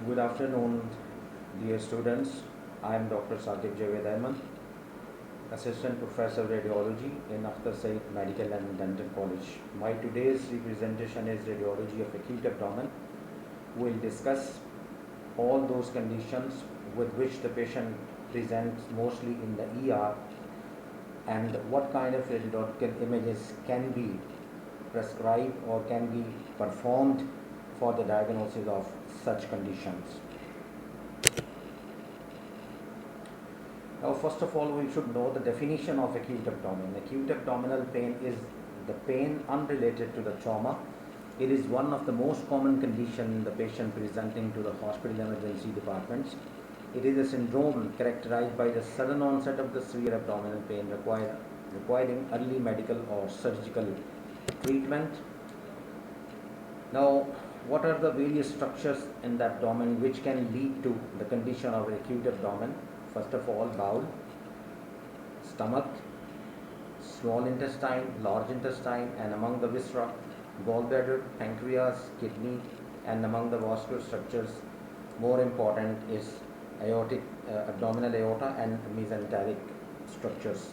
Good afternoon, dear students. I am Dr. Saqib Javed Ahmed, Assistant Professor of Radiology in Akhtar Said Medical and Dental College. My today's representation is Radiology of Acute Abdomen. We will discuss all those conditions with which the patient presents mostly in the ER and what kind of radiological images can be prescribed or can be performed for the diagnosis of such conditions. Now, first of all, we should know the definition of acute abdomen. Acute abdominal pain is the pain unrelated to the trauma. It is one of the most common conditions in the patient presenting to the hospital emergency departments. It is a syndrome characterized by the sudden onset of the severe abdominal pain requiring early medical or surgical treatment. Now, what are the various structures in the abdomen which can lead to the condition of acute abdomen? First of all, bowel, stomach, small intestine, large intestine, and among the viscera, gallbladder, pancreas, kidney, and among the vascular structures, more important is aortic, abdominal aorta and mesenteric structures.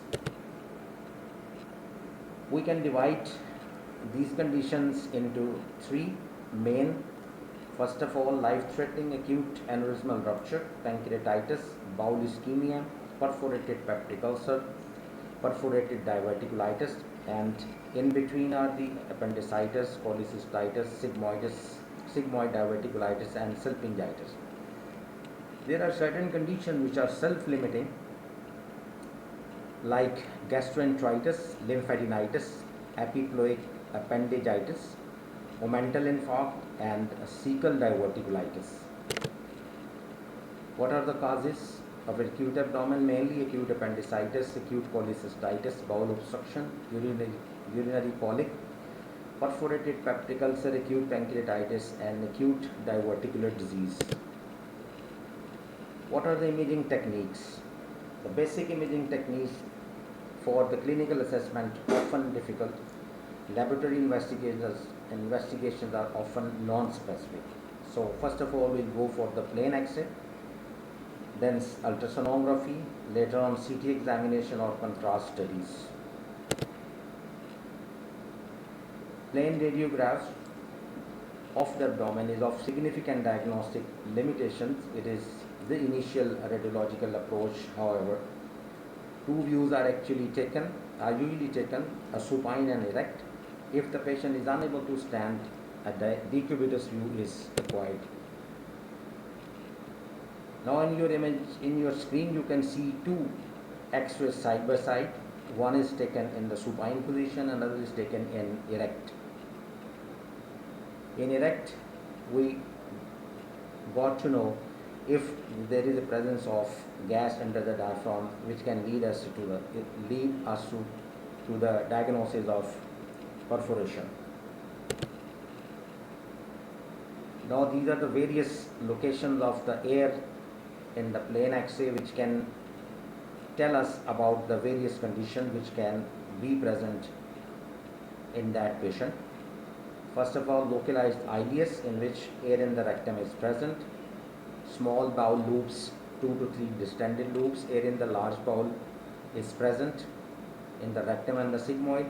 We can divide these conditions into three main. First of all, life-threatening acute aneurysmal rupture, pancreatitis, bowel ischemia, perforated peptic ulcer, perforated diverticulitis, and in between are the appendicitis, cholecystitis, sigmoid diverticulitis, and salpingitis. There are certain conditions which are self-limiting, like gastroenteritis, lymphadenitis, epiploic appendigitis, omental infarct, and cecal diverticulitis. What are the causes of acute abdomen? Mainly acute appendicitis, acute cholecystitis, bowel obstruction, urinary colic, perforated peptic ulcer, acute pancreatitis, and acute diverticular disease. What are the imaging techniques? The basic imaging techniques for the clinical assessment often difficult. Laboratory investigations are often non-specific. So first of all, we'll go for the plain X-ray, then ultrasonography, later on CT examination or contrast studies. Plain radiographs of the abdomen is of significant diagnostic limitations. It is the initial radiological approach. However, two views are usually taken, a supine and erect. If the patient is unable to stand, a decubitus view is required. Now in your image, in your screen, you can see two X-rays side by side. One is taken in the supine position, another is taken in erect. In erect, we got to know if there is a presence of gas under the diaphragm, which can lead us to the diagnosis of perforation. Now these are the various locations of the air in the plain X-ray which can tell us about the various conditions which can be present in that patient. First of all, localized ileus, in which air in the rectum is present. Small bowel loops, 2 to 3 distended loops. Air in the large bowel is present in the rectum and the sigmoid.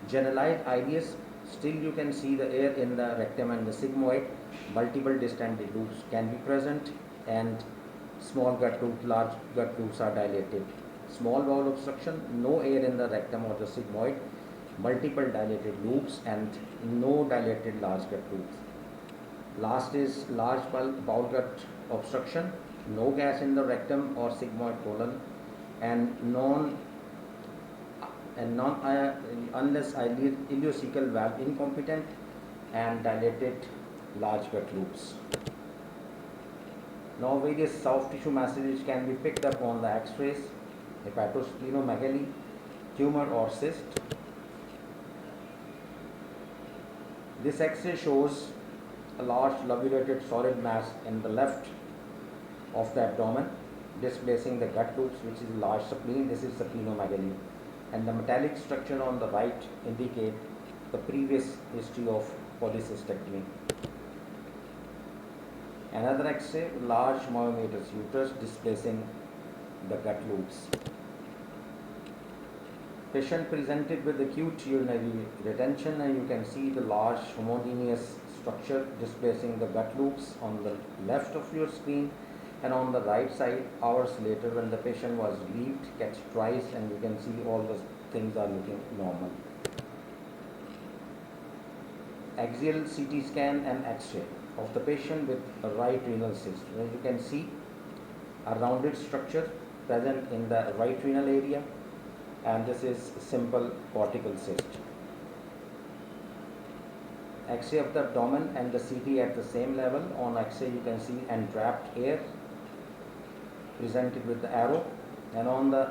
Generalized ileus, still you can see the air in the rectum and the sigmoid. Multiple distended loops can be present, and small gut loop, large gut loops are dilated. Small bowel obstruction, no air in the rectum or the sigmoid. Multiple dilated loops and no dilated large gut loops. Last is large bowel gut obstruction, no gas in the rectum or sigmoid colon, and unless ileocecal valve incompetent, and dilated large gut loops. Now various soft tissue masses can be picked up on the X-rays: hepatosplenomegaly, tumor or cyst. This X-ray shows a large lobulated solid mass in the left of the abdomen, displacing the gut loops, which is large spleen. This is splenomegaly. And the metallic structure on the right indicate the previous history of polycystectomy. Another X-ray, large myomatous uterus displacing the gut loops. Patient presented with acute urinary retention, and you can see the large homogeneous structure displacing the gut loops on the left of your screen, and on the right side hours later when the patient was relieved, catch twice, and you can see all the things are looking normal. Axial CT scan and X-ray of the patient with a right renal cyst, where you can see a rounded structure present in the right renal area, and this is simple cortical cyst. X-ray of the abdomen and the CT at the same level. On X-ray you can see entrapped air presented with the arrow, and on the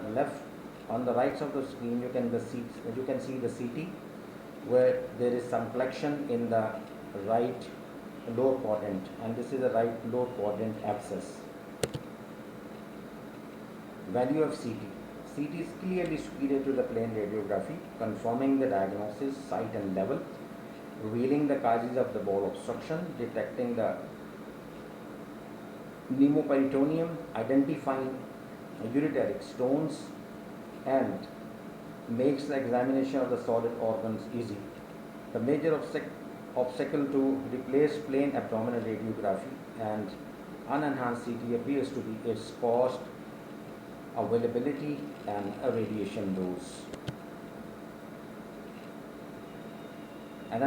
right side of the screen you can see the CT where there is some collection in the right lower quadrant, and this is a right lower quadrant abscess. Value of CT. CT is clearly superior to the plain radiography, confirming the diagnosis, site and level, revealing the causes of the bowel obstruction, detecting the pneumoperitoneum, identifying ureteric stones, and makes the examination of the solid organs easy. The major obstacle to replace plain abdominal radiography and unenhanced CT appears to be its cost, availability, and a radiation dose. And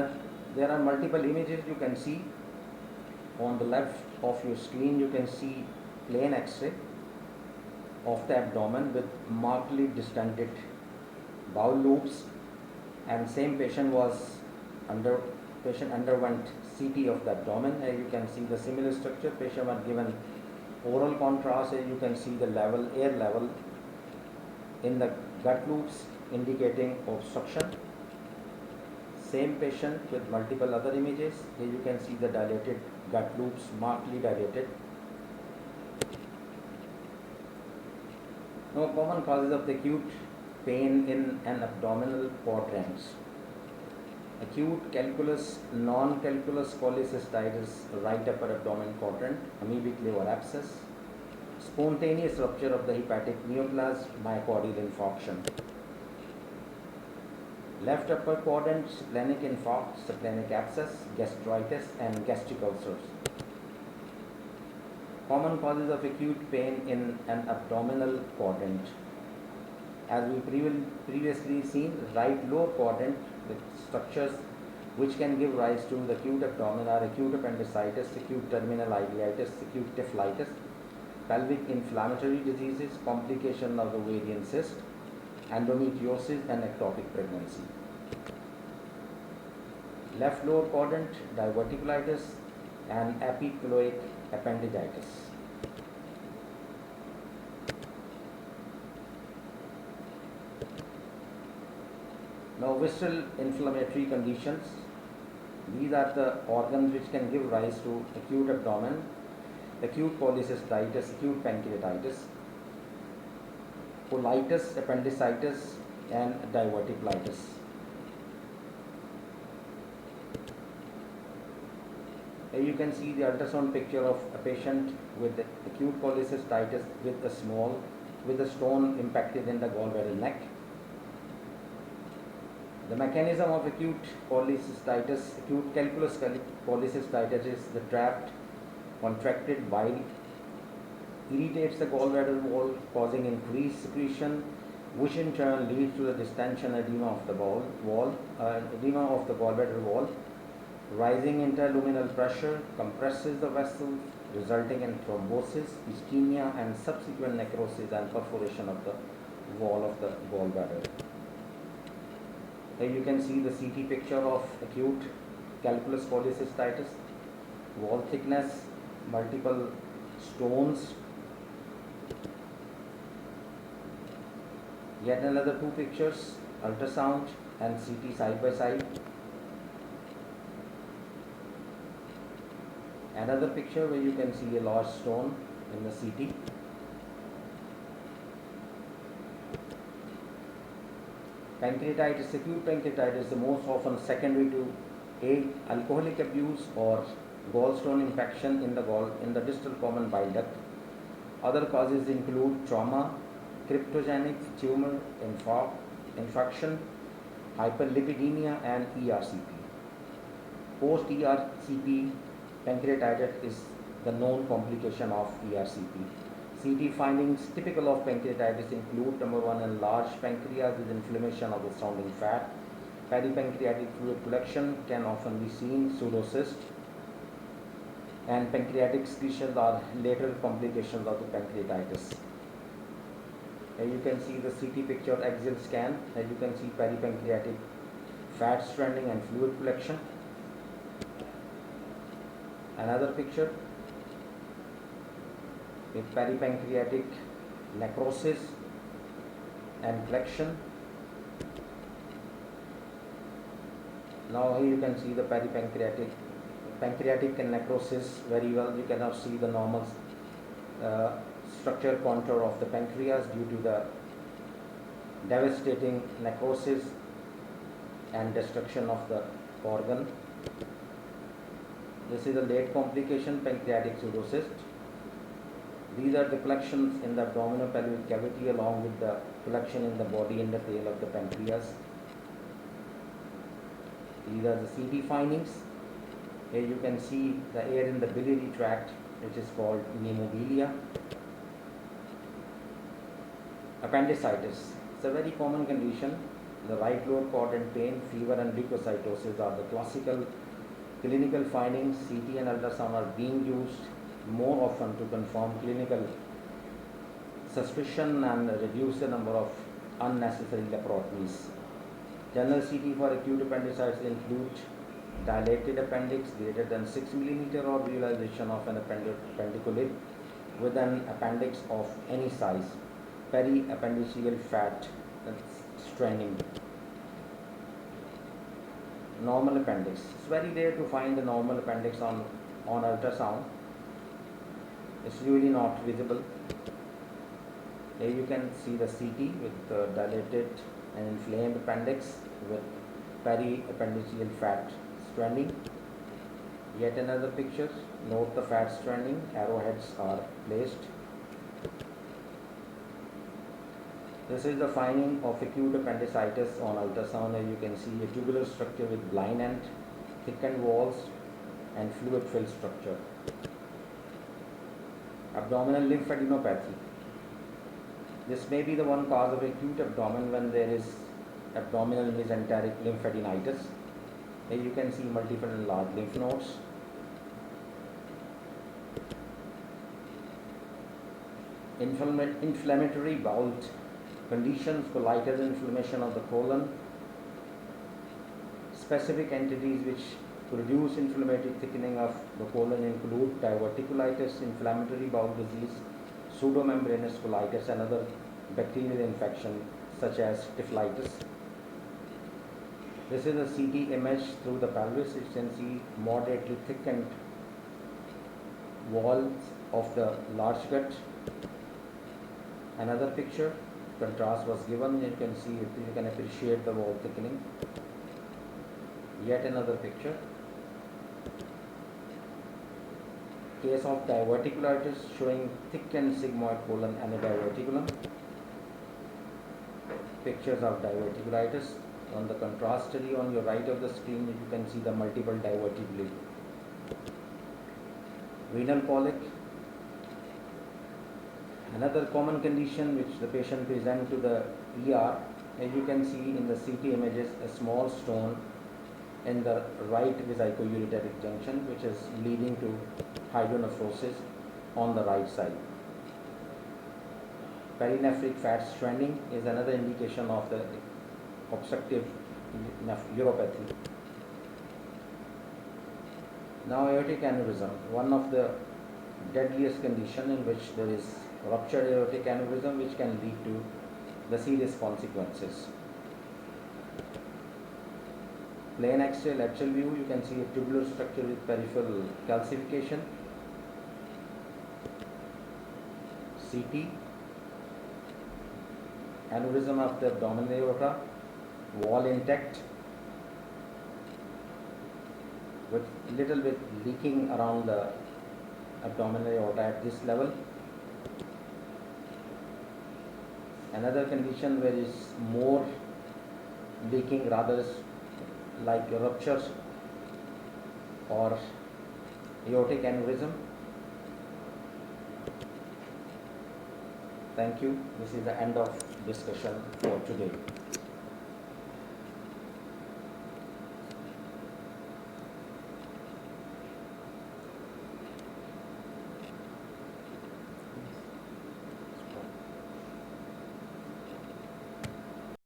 there are multiple images you can see. On the left of your screen you can see plain X-ray of the abdomen with markedly distended bowel loops, and same patient underwent CT of the abdomen. You can see the similar structure. Patient was given oral contrast. You can see the air level in the gut loops indicating obstruction. Same patient with multiple other images. Here you can see the dilated gut loops, markedly dilated. Now, common causes of the acute pain in an abdominal quadrants. Acute calculus, non-calculus cholecystitis, right upper abdomen quadrant, amoebic liver abscess, spontaneous rupture of the hepatic neoplasm, myocardial infarction. Left upper quadrant, splenic infarct, splenic abscess, gastritis, and gastric ulcers. Common causes of acute pain in an abdominal quadrant. As we previously seen, right lower quadrant with structures which can give rise to the acute abdomen are acute appendicitis, acute terminal ileitis, acute typhlitis, pelvic inflammatory diseases, complication of ovarian cyst, endometriosis, and ectopic pregnancy. Left lower quadrant, diverticulitis and epichloic appendicitis. Now, visceral inflammatory conditions. These are the organs which can give rise to acute abdomen, acute cholecystitis, acute pancreatitis, colitis, appendicitis, and diverticulitis. Here you can see the ultrasound picture of a patient with acute cholecystitis with a stone impacted in the gallbladder neck. The mechanism of acute cholecystitis, acute calculus cholecystitis, is the trapped, contracted bile irritates the gallbladder wall, causing increased secretion, which in turn leads to the distension edema of the gallbladder wall. Rising interluminal pressure compresses the vessels, resulting in thrombosis, ischemia, and subsequent necrosis and perforation of the wall of the gallbladder. Here you can see the CT picture of acute calculus cholecystitis, wall thickness, multiple stones. Yet another two pictures, ultrasound and CT side by side. Another picture where you can see a large stone in the CT. Pancreatitis, acute pancreatitis is the most often secondary to alcoholic abuse or gallstone infection in the distal common bile duct. Other causes include trauma, cryptogenic tumor infection, hyperlipidemia, and ERCP. Post-ERCP pancreatitis is the known complication of ERCP. CT findings typical of pancreatitis include number 1, enlarged pancreas with inflammation of the surrounding fat. Peripancreatic fluid collection can often be seen, pseudocyst, and pancreatic secretions are later complications of the pancreatitis. Here you can see the CT picture axial scan. Here you can see peripancreatic fat stranding and fluid collection. Another picture with peripancreatic necrosis and collection. Now here you can see the pancreatic necrosis very well. You cannot see the normal structure contour of the pancreas due to the devastating necrosis and destruction of the organ. This is a late complication, pancreatic pseudocyst. These are the collections in the abdominopelvic cavity along with the collection in the body and the tail of the pancreas. These are the CT findings. Here you can see the air in the biliary tract, which is called pneumobilia. Appendicitis. It's a very common condition. The right lower quadrant pain, fever, and leukocytosis are the classical clinical findings. CT and ultrasound are being used more often to confirm clinical suspicion and reduce the number of unnecessary laparotomies. General CT for acute appendicitis include dilated appendix greater than 6 mm or visualization of an appendiculate with an appendix of any size, periappendiceal fat straining. Normal appendix. It's very rare to find the normal appendix on ultrasound. It's really not visible. Here you can see the CT with the dilated and inflamed appendix with periappendiceal fat stranding. Yet another picture. Note the fat stranding. Arrowheads are placed. This is the finding of acute appendicitis on ultrasound. As you can see, a tubular structure with blind end, thickened walls, and fluid-filled structure. Abdominal lymphadenopathy. This may be the one cause of acute abdomen when there is abdominal mesenteric lymphadenitis. Here you can see multiple enlarged lymph nodes. Inflammatory bowel conditions, colitis, inflammation of the colon. Specific entities which produce inflammatory thickening of the colon include diverticulitis, inflammatory bowel disease, pseudomembranous colitis, and other bacterial infection such as typhlitis. This is a CT image through the pelvis. You can see moderately thickened walls of the large gut. Another picture, contrast was given. You can see, you can appreciate the wall thickening. Yet another picture. Case of diverticulitis showing thickened sigmoid colon and a diverticulum. Pictures of diverticulitis. On the contrast study on your right of the screen, you can see the multiple diverticuli. Renal colic. Another common condition which the patient presents to the ER, as you can see in the CT images, a small stone in the right vesico-ureteric junction which is leading to hydronephrosis on the right side. Perinephric fat stranding is another indication of the obstructive uropathy. Now aortic aneurysm, one of the deadliest condition in which there is ruptured aortic aneurysm which can lead to the serious consequences. Plain X-ray lateral view, you can see a tubular structure with peripheral calcification. CT, aneurysm of the abdominal aorta, wall intact. with little bit leaking around the abdominal aorta at this level. Another condition where is more leaking, rather like ruptures or aortic aneurysm. Thank you. This is the end of discussion for today.